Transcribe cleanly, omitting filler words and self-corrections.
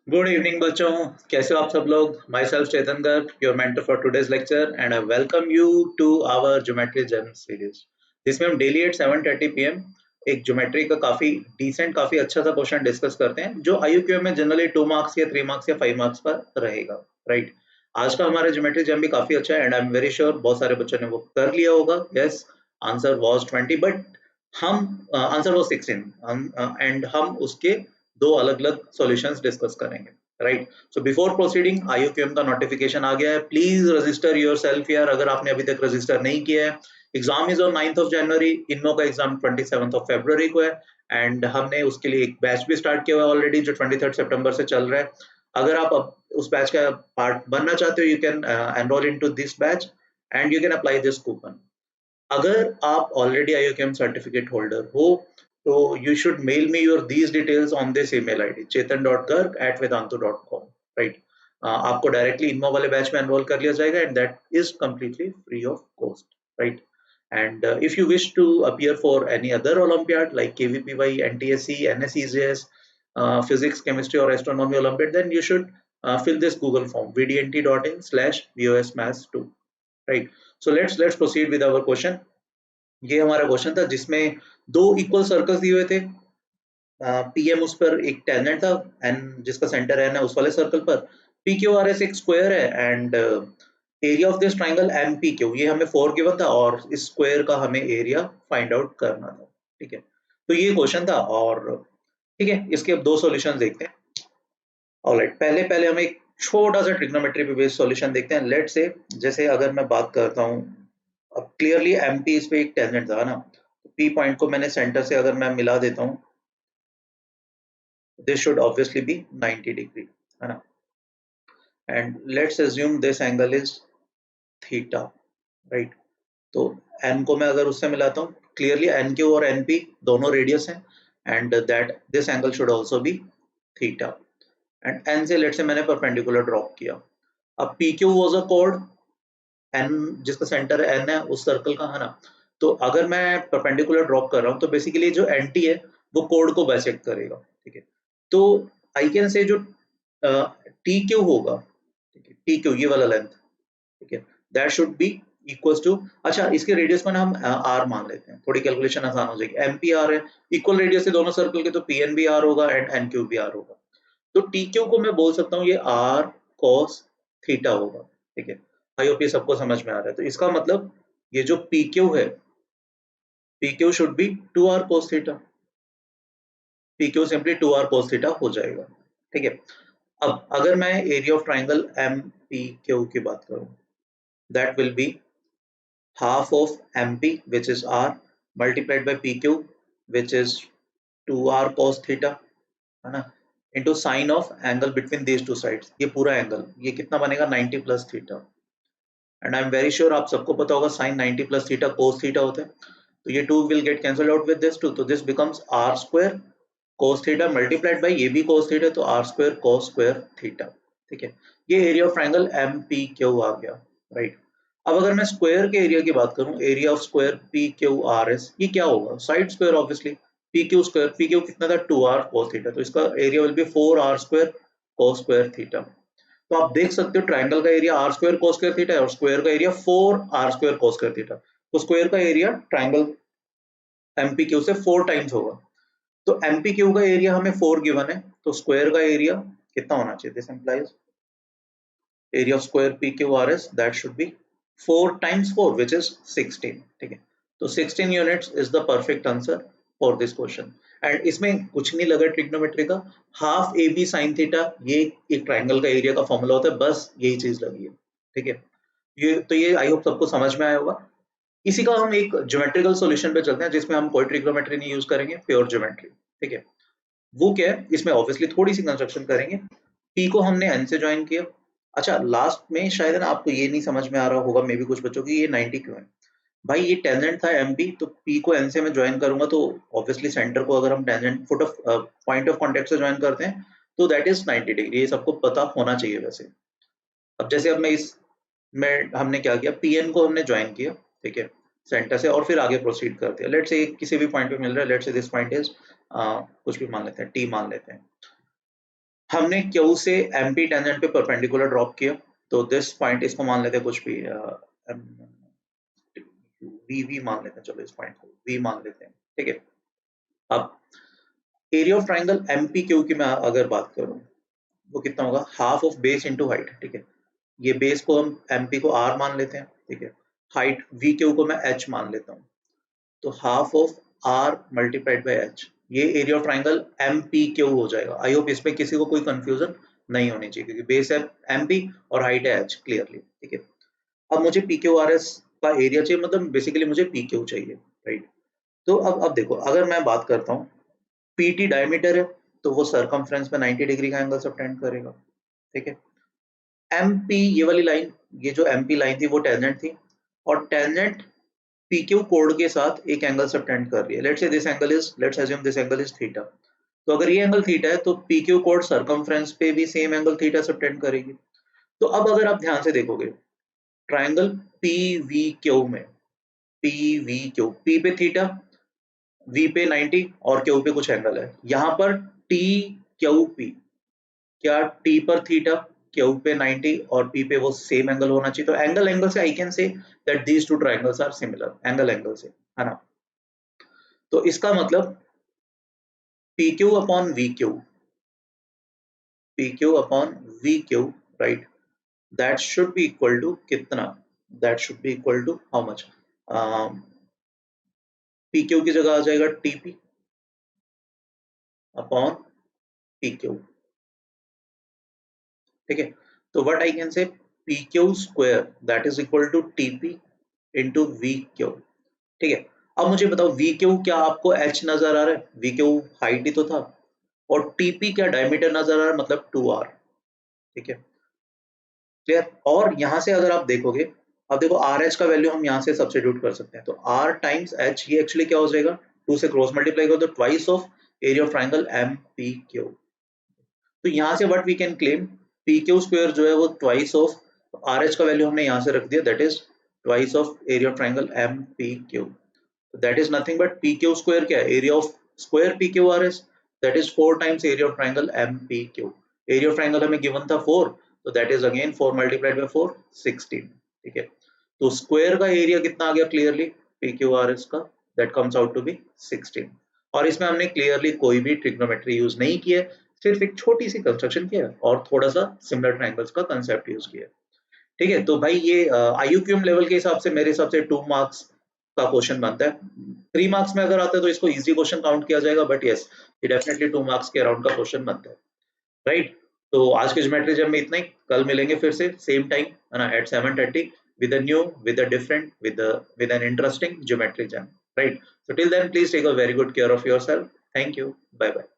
Good evening बच्चों, कैसे हो आप सब लोग। Myself Chetan Garg, your mentor for today's lecture, and I welcome you to our geometry journey series, जिसमें हम डेली एट 7:30 PM एक ज्योमेट्री का काफी डिसेंट, काफी अच्छा सा क्वेश्चन डिस्कस करते हैं, जो आईयूक्यू में जनरली 2 मार्क्स या 3 मार्क्स या 5 मार्क्स पर रहेगा। राइट। आज का हमारा ज्योमेट्री जर्न भी काफी अच्छा है, and I am very sure बहुत सारे बच्चों ने वो कर लिया होगा। यस, आंसर वॉज 20, बट हम आंसर वॉज 16, एंड हम उसके दो अलग अलग सॉल्यूशंस डिस्कस करेंगे। राइट। सो बिफोर प्रोसीडिंग, आईयूक्यूएम का नोटिफिकेशन आ गया है, प्लीज रजिस्टर योरसेल्फ यार, अगर आपने अभी तक रजिस्टर नहीं किया है। Exam is on 9th of January, INMO का एग्जाम 27th ऑफ February को है, एंड हमने उसके लिए एक बैच भी स्टार्ट किया हुआ है ऑलरेडी, जो 23rd सितंबर से चल रहा है। अगर आप उस बैच का पार्ट बनना चाहते हो, you can enrol into this batch and you can apply this coupon. अगर आप ऑलरेडी आईयूक्यूएम सर्टिफिकेट होल्डर हो, तो you should mail me your these details on this email ID chetan.garg@vedantu.com. Right. आपको डायरेक्टली इनमो वाले बैच में एनरोल कर लिया जाएगा, and that is completely free of cost. Right. And if you wish to appear for any other Olympiad like KVPY, NTSC, NSEJS, physics, chemistry, or astronomy Olympiad, then you should fill this Google form vdnt.in/vosmaths2. Right. So let's proceed with our question. ये हमारा question था जिसमें दो equal circles दिए हुए थे। PM उस पर एक टेंजेंट था, एन जिसका सेंटर एन है उस वाले सर्कल पर। पी क्यू आर एस एक स्क्वायर है, and area of this triangle M P Q, ये हमें 4 गिवन था, और इस स्क्वायर का हमें एरिया फाइंड आउट करना था। ठीक है, तो ये क्वेश्चन था, और ठीक है, इसके अब दो सॉल्यूशन देखते हैं। ऑलराइट, पहले पहले हम एक छोटा सा ट्रिग्नोमेट्री पे बेस्ड सॉल्यूशन देखते हैं। लेट से, जैसे अगर मैं बात करता हूँ, अब क्लियरली एमपी इस पे एक टेंजेंट था ना, पी पॉइंट को मैंने सेंटर से अगर मैं मिला देता हूँ, this should obviously be 90 degree, है ना। And let's assume this angle is theta, right? तो n को मैं अगर उससे मिलाता हूँ, क्लियरली एन क्यू और एन पी दोनों रेडियस हैं, and that this angle should also be theta. And N से लेट से मैंने परपेंडिकुलर ड्रॉप किया। अब पी क्यू वाज अ कोड, एन जिसका सेंटर एन है उस सर्कल का, है ना। तो अगर मैं परपेंडिकुलर ड्रॉप कर रहा हूँ, तो बेसिकली जो एन टी है वो कोड को बाइसेक्ट करेगा। ठीक है, तो आई कैन से जो टी क्यू होगा, ठीक है, टी क्यू ये वाला लेंथ, ठीक है, that should be equals to, अच्छा इसके रेडियस को ना हम आर मान लेते हैं, थोड़ी कैलकुलेशन आसान हो जाएगी। एम पी आर है, इक्वल रेडियस है दोनों सर्कल के, तो पी एन बी आर होगा and N Q be R होगा। तो टी क्यू को मैं बोल सकता हूँ ये आर कॉस थीटा होगा। ठीक है, आई होप ये सबको समझ में आ रहा है। तो इसका मतलब ये जो पी क्यू है, P Q should be two R cos theta, P Q simply two R cos theta हो जाएगा। ठीक है, अब अगर मैं area of triangle M P Q की बात करूं, that will be half of mp, which is r, multiplied by pq, which is 2r cos theta, है ना, into sine of angle between these two sides, ये पूरा angle ये कितना बनेगा 90 plus theta. And I am very sure आप सबको पता होगा sine 90 plus theta cos theta होता है, तो ये 2 will get cancelled out with this 2, तो this becomes r square cos theta multiplied by ये भी cos थीटा, तो r square cos square theta. ठीक है, ये area of triangle M P Q आ गया। राइट। अब अगर मैं स्क्वायर के एरिया की बात करूं, area of square P Q R S, ये क्या होगा, side square obviously. P Q square, P Q कितना था 2r cos थीटा, तो इसका एरिया will be 4r square cos square theta. तो आप देख सकते हो ट्राइंगल का area R square cos square theta है, और स्क्वायर का area 4r square cos square theta, तो स्क्वायर का एरिया ट्राइंगल एमपीक्यू से 4 टाइम्स होगा। तो एमपीक्यू का एरिया हमें 4 गिवन है, तो स्क्वायर का एरिया कितना होना चाहिए, this implies area of square P Q R S, that should be 4 times 4 which is 16। ठीक है, तो 16 units is the perfect answer for this question. And इसमें कुछ नहीं लगा ट्रिग्नोमेट्री का, half A B sine theta, ये एक ट्राइंगल का एरिया का फॉर्मूला होता है, बस यही चीज लगी है। ठीक है, ये आई होप सबको समझ में आया होगा। इसी का हम एक ज्योमेट्रिकल सॉल्यूशन पे चलते हैं, जिसमें हम कोई ट्रिग्नोमेट्री नहीं यूज करेंगे, प्योर ज्योमेट्री। ठीक है, वो क्या है, इसमें ऑब्वियसली थोड़ी सी कंस्ट्रक्शन करेंगे। पी को हमने एन से ज्वाइन किया। अच्छा, लास्ट में शायद ना आपको ये नहीं समझ में आ रहा होगा, मे भी कुछ बच्चों की, ये 90 क्यों है भाई, ये टेंजेंट था एम पी, तो पी को एन से मैं ज्वाइन करूंगा, तो ऑब्वियसली सेंटर को अगर हम tangent foot of point of contact से ज्वाइन करते हैं, तो दैट इज 90 डिग्री, ये सबको पता होना चाहिए वैसे। अब जैसे अब मैं इस में हमने क्या किया, पी एन को हमने ज्वाइन किया, ठीक है, सेंटर से, और फिर आगे प्रोसीड करते हैं। लेट से किसी भी पॉइंट पे मिल रहा है, लेट से दिस पॉइंट इज कुछ भी मान लेते हैं, टी मान लेते हैं। हमने क्यू से एमपी टेंजेंट पे परपेंडिकुलर ड्रॉप किया, तो दिस पॉइंट इसको मान लेते हैं कुछ भी वी मान लेते हैं, चलो इस पॉइंट को वी मान लेते हैं, ठीक है। अब area of triangle MP Q की मैं अगर बात करूं, वो कितना होगा, half of base into height, ठीक है। ये बेस को हम एमपी को आर मान लेते हैं, ठीक है। हाइट वी क्यू को मैं एच मान लेता हूँ, तो half of R multiplied by H, ये area of triangle M P Q हो जाएगा। आई होप इसमें किसी को कोई कंफ्यूजन नहीं होनी चाहिए, क्योंकि बेस है एम पी और हाइट है एच, क्लियरली, ठीक है। अब मुझे पी क्यू आर एस का एरिया चाहिए, मतलब बेसिकली मुझे पी क्यू चाहिए, राइट। तो अब देखो, अगर मैं बात करता हूँ, पी टी डायमीटर है, तो वो सरकमफ्रेंस में 90 डिग्री का एंगल सबटेंड करेगा, ठीक है। एम पी, ये वाली लाइन, ये जो एम पी लाइन थी वो टेंजेंट थी, और टेंजेंट PQ कोड के साथ एक एंगल सबटेंड कर रही है। Let's say this angle is, let's assume this angle is theta. तो अगर ये एंगल थीटा है, तो PQ कोड सरकमफ्रेंस पे भी सेम एंगल थीटा सबटेंड करेगी। तो अब अगर आप ध्यान से देखोगे, ट्राइंगल PVQ में, PVQ, P पे थीटा, V पे 90 और Q पे कुछ एंगल है। यहाँ पर TQP, क्या T पर थीटा, Q पे 90 और P पे वो सेम एंगल होना चाहिए। तो एंगल से I can say that these two triangles are similar, angle से, है ना। तो इसका मतलब PQ upon VQ, PQ upon VQ, right, that should be equal to कितना, that should be equal to how much, PQ की जगह आ जाएगा TP अपॉन PQ, ठीक है। तो what I can say, PQ square that is equal to TP into VQ, ठीक है। अब मुझे बताओ, VQ क्या आपको H नजर आ रहा है, VQ हाइट ही तो था, और TP क्या डायमीटर नजर आ रहा है, मतलब 2R, ठीक है, क्लियर। और यहां से अगर आप देखोगे, अब देखो आर एच का वैल्यू हम यहाँ से सब्स्टिट्यूट कर सकते हैं, तो आर टाइम्स एच, ये एक्चुअली क्या हो जाएगा, 2 से क्रॉस मल्टीप्लाई करो तो twice of area of triangle M P Q. तो यहाँ से what we can claim, P Q square जो है वो ट्वाइस ऑफ आर एच का वैल्यू हमने यहाँ से रख दिया, that is twice of area of triangle M P Q. That is nothing but P Q square, क्या है, area of square P Q R S, that is 4 times area of triangle M P Q. Area of triangle हमें given था 4, तो that is again 4 multiplied by 4, 16, ठीक है। तो square का area कितना आ गया, clearly P Q R S का, that comes out to be 16। और इसमें हमने क्लियरली कोई भी ट्रिग्नोमेट्री यूज नहीं किया, सिर्फ एक छोटी सी कंस्ट्रक्शन किया और थोड़ा सा सिमिलर ट्राइंगल्स का कंसेप्ट यूज किया, ठीक है। तो भाई ये आईयूक्यूएम लेवल के हिसाब से मेरे हिसाब से 2 मार्क्स का क्वेश्चन बनता है। 3 मार्क्स में अगर आता है तो इसको इजी क्वेश्चन काउंट किया जाएगा, बट यस, ये डेफिनेटली 2 मार्क्स के अराउंड का क्वेश्चन बनता है, राइट। तो आज के ज्योमेट्री जैम में इतना ही, कल मिलेंगे फिर से सेम टाइम, है ना, eight 7:30 with a new, with a different, with an interesting geometry jam, right? So till then, please take a very good care of yourself. Thank you. Bye bye.